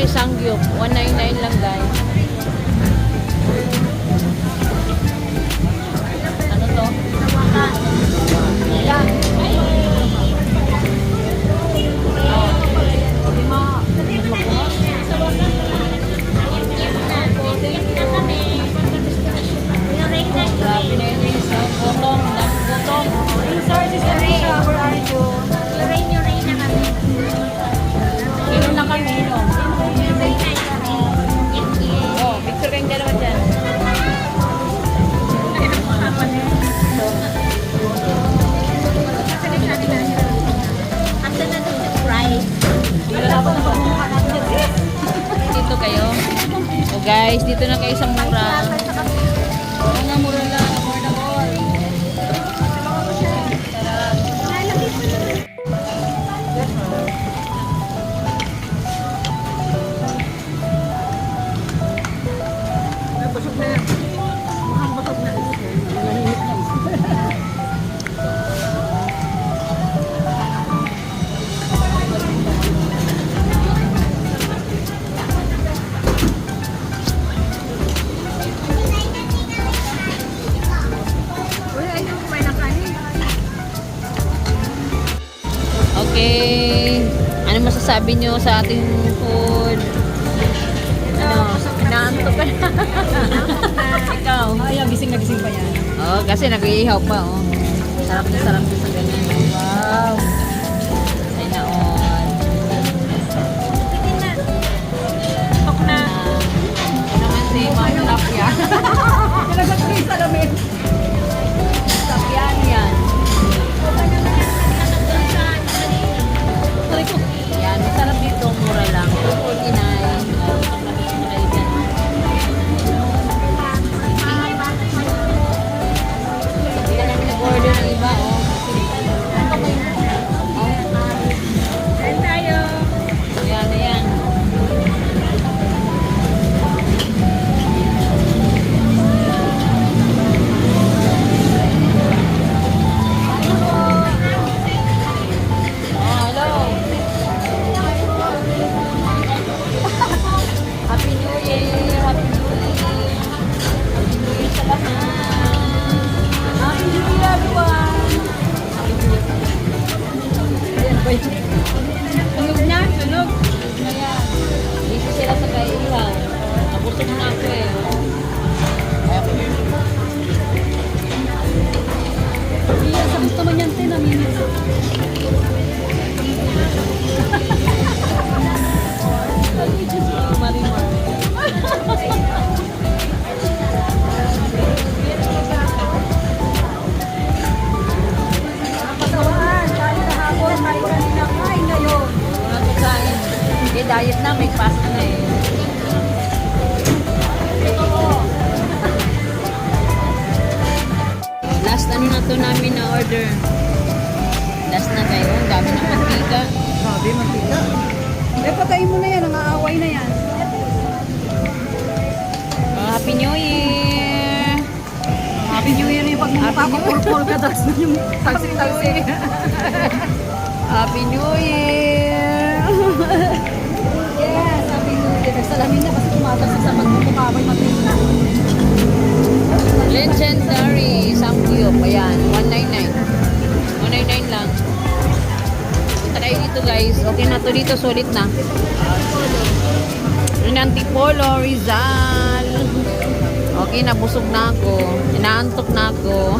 Happy Sangyup. 199 lang guys. Ano to? Yan. Grabe na yun. Gutong. Gutong. Kilo na kami. No? Oh, picture kayong dalawa dyan. Dito kayo. So guys, dito na kayo sa mura. Mga mura lang. More na more. Busog na yan. Mukhang busog na. Nanahimik na. Uy, ayun, kumain ng kanin. Okay. Ano masasabi nyo sa ating food? Ano? Inaantok ka na. Ikaw? Ayaw, gising na gising pa yan. Oo, kasi nag-iihaw pa, oh. Sarap na sa ganyan. Wow. Ay naon. Tok na. Naman si Ma'am Lapia. Nalagat ko yung salamin. Lapyan yan. Sorry ko. Yan, masarap dito. Mura lang. 249. Hindi na namin nag-order ng iba, oh. Kain tayo. Yan, yan. Oh, hello. Happy New Year. Happy New Year. Happy New Year sa lahat. Happy New Year, everyone. Sunog na, sunog. Ayan. Busy sila sa kaihaw. Nabusog na ako eh. Iya, sa gusto mo niyan, tinaminin. Napasawaan, kain kahapon, kain kanina, kain ngayon. Wala ko kain. Eh, diet na. May fast na eh. Last ano na to namin na order. Last na kayo. Ang dami ng mantika. Grabe, mantika. Eh, patayin mo na yan, nangaaway na yan. Oh, Happy New Year! Happy New Year yung pagmumukha ko, Happy New Year. purple ka, tapos na yung talsik-talsik. Happy New Year! Yes, Happy New Year. Nagsalamin na kasi tumatalsik sa pagmumukha ko yung mantika. Legendary Samgyup. Ayan, 199. 199 lang. Punta kayo dito guys. Okay na to dito. Solid na. Antipolo, Rizal. Okay, nabusog na ako. Inaantok na ako.